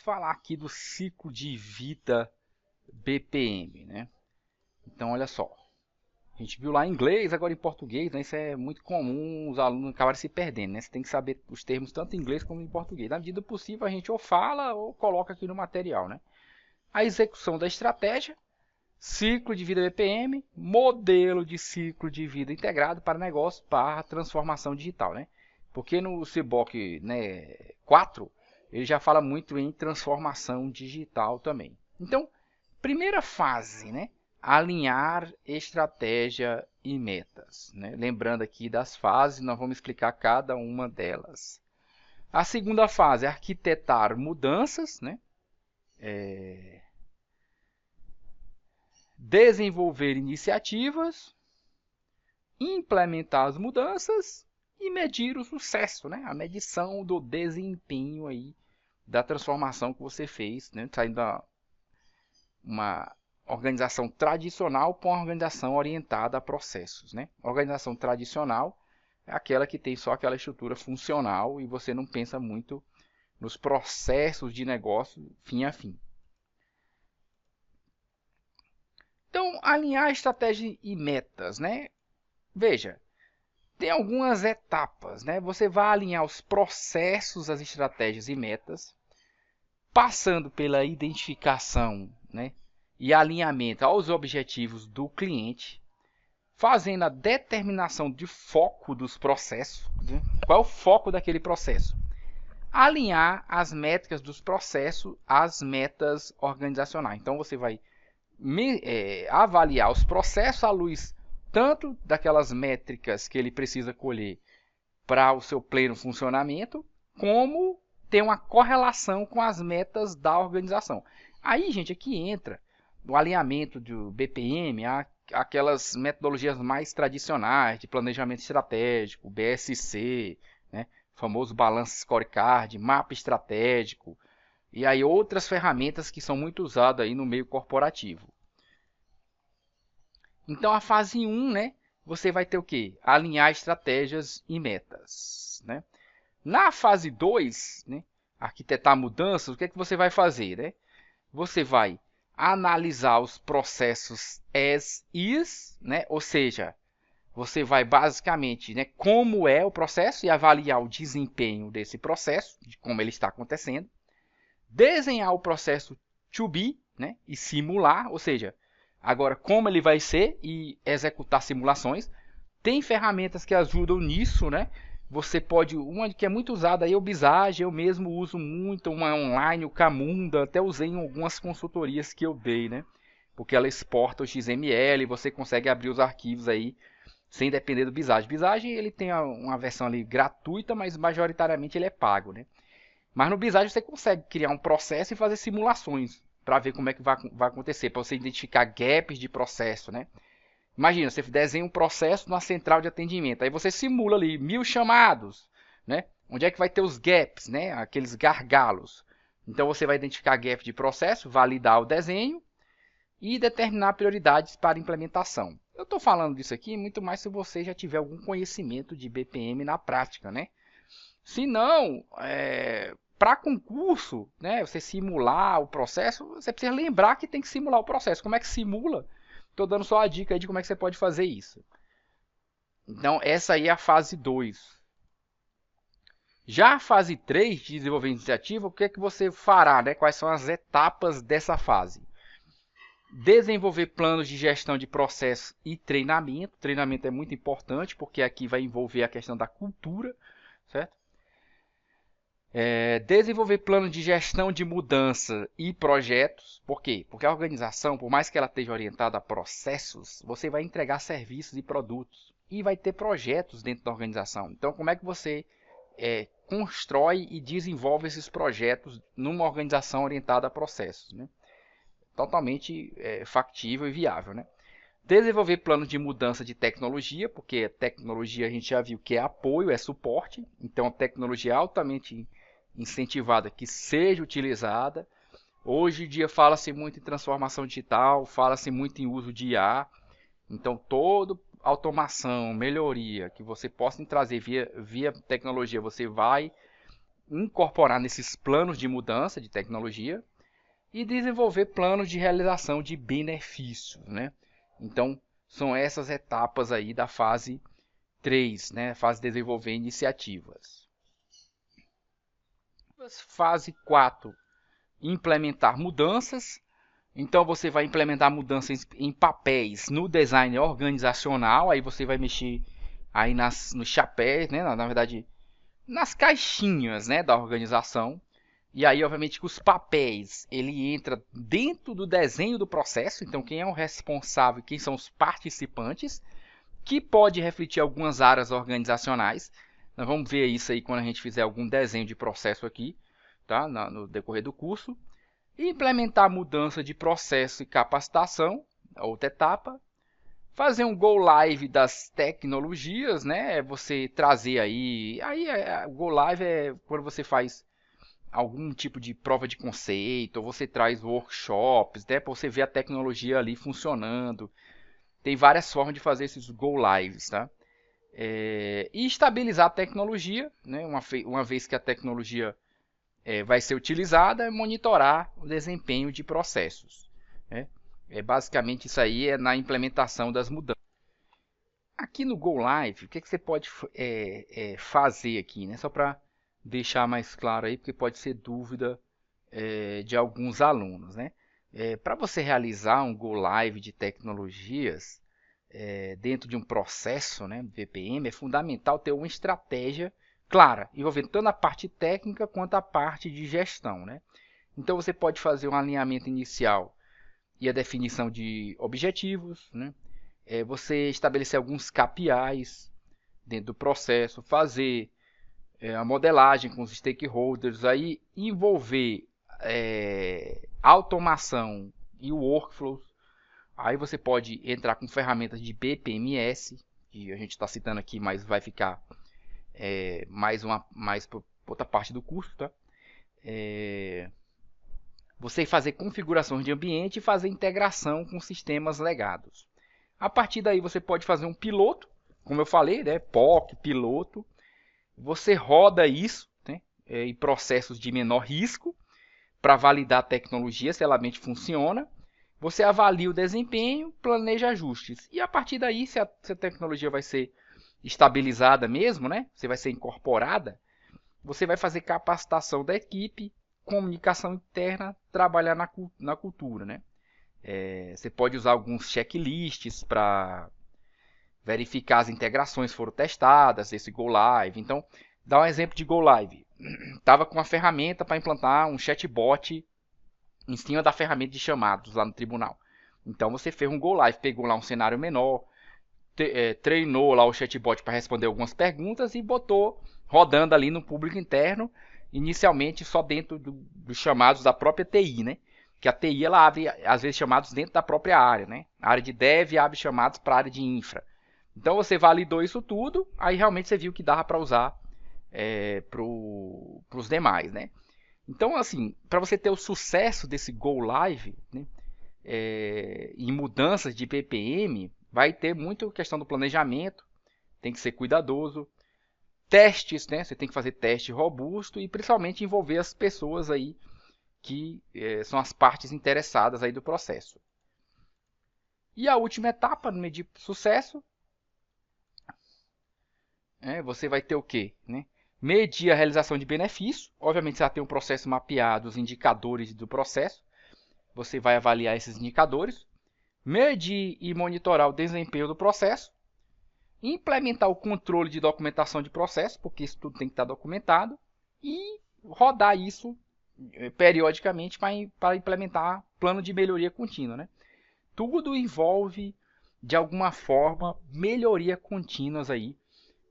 falar aqui do ciclo de vida BPM, né? Então, olha só. A gente viu lá em inglês, agora em português, né? Isso é muito comum, os alunos acabarem se perdendo, né? Você tem que saber os termos tanto em inglês como em português. Na medida do possível, a gente ou fala ou coloca aqui no material, né? A execução da estratégia, ciclo de vida BPM, modelo de ciclo de vida integrado para negócio para transformação digital, né? Porque no CBOK, né, 4, ele já fala muito em transformação digital também. Então, primeira fase, né? Alinhar estratégia e metas, né? Lembrando aqui das fases, nós vamos explicar cada uma delas. A segunda fase é arquitetar mudanças, né? Desenvolver iniciativas, implementar as mudanças e medir o sucesso, né? A medição do desempenho aí da transformação que você fez, né? Saindo da uma organização tradicional para uma organização orientada a processos, né? A organização tradicional é aquela que tem só aquela estrutura funcional e você não pensa muito nos processos de negócio fim a fim. Então, alinhar estratégia e metas, né? Veja, tem algumas etapas, né? Você vai alinhar os processos, as estratégias e metas, passando pela identificação, né, e alinhamento aos objetivos do cliente, fazendo a determinação de foco dos processos, né? Qual é o foco daquele processo? Alinhar as métricas dos processos às metas organizacionais. Então você vai avaliar os processos à luz tanto daquelas métricas que ele precisa colher para o seu pleno funcionamento, como ter uma correlação com as metas da organização. Aí, gente, aqui entra o alinhamento do BPM, aquelas metodologias mais tradicionais de planejamento estratégico, BSC, né? O famoso Balance Scorecard, mapa estratégico, e aí outras ferramentas que são muito usadas aí no meio corporativo. Então a fase 1, né, você vai ter o quê? Alinhar estratégias e metas, né? Na fase 2, né, arquitetar mudanças, o que é que você vai fazer, né? Você vai analisar os processos as is, né? Ou seja, você vai basicamente, né, como é o processo e avaliar o desempenho desse processo, de como ele está acontecendo. Desenhar o processo to be, né, e simular, ou seja, agora como ele vai ser e executar simulações. Tem ferramentas que ajudam nisso, né? Você pode, uma que é muito usada aí é o Visage, eu mesmo uso muito uma online, o Camunda, até usei em algumas consultorias que eu dei, né? Porque ela exporta o XML, você consegue abrir os arquivos aí sem depender do Visage. Visage ele tem uma versão ali gratuita, mas majoritariamente ele é pago, né? Mas no Visage você consegue criar um processo e fazer simulações para ver como é que vai acontecer, para você identificar gaps de processo, né? Imagina, você desenha um processo numa central de atendimento, aí você simula ali 1000 chamados, né? Onde é que vai ter os gaps, né? Aqueles gargalos. Então você vai identificar gap de processo, validar o desenho e determinar prioridades para implementação. Eu estou falando disso aqui muito mais se você já tiver algum conhecimento de BPM na prática, né? Se não, para concurso, né, você simular o processo, você precisa lembrar que tem que simular o processo. Como é que simula? Estou dando só a dica aí de como é que você pode fazer isso. Então, essa aí é a fase 2. Já a fase 3 de desenvolver iniciativa, o que é que você fará? Né? Quais são as etapas dessa fase? Desenvolver planos de gestão de processo e treinamento. Treinamento é muito importante, porque aqui vai envolver a questão da cultura, certo? Desenvolver planos de gestão de mudança e projetos. Por quê? Porque a organização, por mais que ela esteja orientada a processos, você vai entregar serviços e produtos. E vai ter projetos dentro da organização. Então, como é que você constrói e desenvolve esses projetos numa organização orientada a processos, né? Totalmente factível e viável, né? Desenvolver planos de mudança de tecnologia, porque tecnologia a gente já viu que é apoio, é suporte. Então, tecnologia altamente incentivada que seja utilizada. Hoje em dia fala-se muito em transformação digital, fala-se muito em uso de IA. Então, toda automação, melhoria que você possa trazer via tecnologia, você vai incorporar nesses planos de mudança de tecnologia e desenvolver planos de realização de benefícios, né? Então, são essas etapas aí da fase 3, né? Fase de desenvolver iniciativas. Fase 4, implementar mudanças. Então, você vai implementar mudanças em papéis no design organizacional. Aí você vai mexer aí nos chapéus, né? Na verdade, nas caixinhas, né, da organização. E aí, obviamente, que os papéis, ele entra dentro do desenho do processo. Então, quem é o responsável, quem são os participantes, que pode refletir algumas áreas organizacionais. Nós vamos ver isso aí quando a gente fizer algum desenho de processo aqui, tá? No decorrer do curso. Implementar mudança de processo e capacitação, outra etapa. Fazer um go live das tecnologias, né? Você trazer aí, o go live é quando você faz algum tipo de prova de conceito, ou você traz workshops, né, para você ver a tecnologia ali funcionando. Tem várias formas de fazer esses go lives, tá? E estabilizar a tecnologia, né, uma vez que a tecnologia vai ser utilizada, monitorar o desempenho de processos, né? Basicamente isso aí é na implementação das mudanças. Aqui no Go Live, o que você pode fazer aqui, né? Só para deixar mais claro aí, porque pode ser dúvida de alguns alunos, né? Para você realizar um Go Live de tecnologias dentro de um processo, né, VPM, é fundamental ter uma estratégia clara, envolvendo tanto a parte técnica quanto a parte de gestão, né? Então você pode fazer um alinhamento inicial e a definição de objetivos, né? Você estabelecer alguns KPIs dentro do processo, fazer a modelagem com os stakeholders, aí envolver automação e workflows. Aí você pode entrar com ferramentas de BPMS, que a gente está citando aqui, mas vai ficar mais para outra parte do curso, tá? Você fazer configurações de ambiente e fazer integração com sistemas legados. A partir daí você pode fazer um piloto, como eu falei, né? POC, piloto. Você roda isso, né, em processos de menor risco para validar a tecnologia, se ela realmente funciona. Você avalia o desempenho, planeja ajustes. E a partir daí, se a tecnologia vai ser estabilizada mesmo, né, se vai ser incorporada, você vai fazer capacitação da equipe, comunicação interna, trabalhar na cultura, né? Você pode usar alguns checklists para verificar as integrações foram testadas, esse Go Live. Então, dá um exemplo de Go Live. Estava com uma ferramenta para implantar um chatbot em cima da ferramenta de chamados lá no tribunal. Então, você fez um Go Live, pegou lá um cenário menor, treinou lá o chatbot para responder algumas perguntas e botou rodando ali no público interno, inicialmente só dentro dos chamados da própria TI, né? Que a TI ela abre, às vezes, chamados dentro da própria área, né? A área de dev abre chamados para a área de infra. Então você validou isso tudo, aí realmente você viu que dava para usar para os demais, né? Então, assim, para você ter o sucesso desse Go Live, né, em mudanças de BPM, vai ter muito questão do planejamento, tem que ser cuidadoso, testes, né? Você tem que fazer teste robusto e principalmente envolver as pessoas aí que são as partes interessadas aí do processo. E a última etapa no medir sucesso, você vai ter o quê? Né? Medir a realização de benefício. Obviamente você vai ter um processo mapeado, os indicadores do processo. Você vai avaliar esses indicadores. Medir e monitorar o desempenho do processo. Implementar o controle de documentação de processo, porque isso tudo tem que estar documentado. E rodar isso periodicamente para implementar plano de melhoria contínua, né? Tudo envolve, de alguma forma, melhoria contínuas aí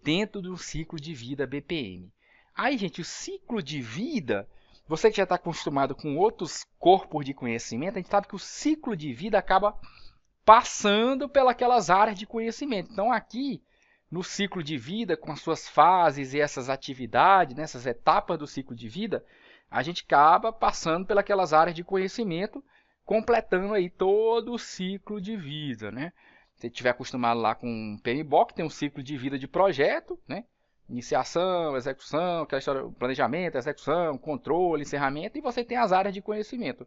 dentro do ciclo de vida BPM. Aí, gente, o ciclo de vida, você que já está acostumado com outros corpos de conhecimento, a gente sabe que o ciclo de vida acaba passando pelas áreas de conhecimento. Então, aqui, no ciclo de vida, com as suas fases e essas atividades, essas etapas do ciclo de vida, a gente acaba passando pelas áreas de conhecimento, completando aí todo o ciclo de vida, né? Se você estiver acostumado lá com o PMBOK, tem um ciclo de vida de projeto, né? iniciação, execução, aquela história, planejamento, execução, controle, encerramento, e você tem as áreas de conhecimento.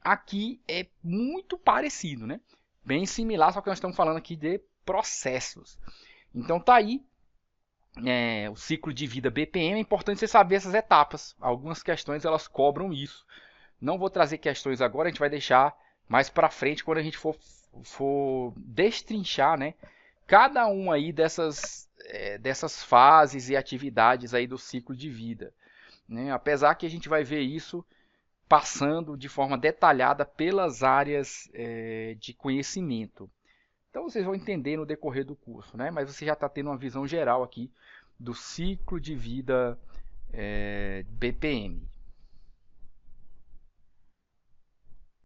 Aqui é muito parecido, né? Bem similar, só que nós estamos falando aqui de processos. Então tá aí o ciclo de vida BPM. É importante você saber essas etapas. Algumas questões elas cobram isso. Não vou trazer questões agora, a gente vai deixar mais para frente quando a gente for destrinchar, né? Cada uma aí dessas fases e atividades aí do ciclo de vida, né? Apesar que a gente vai ver isso passando de forma detalhada pelas áreas de conhecimento. Então vocês vão entender no decorrer do curso, né? Mas você já está tendo uma visão geral aqui do ciclo de vida BPM.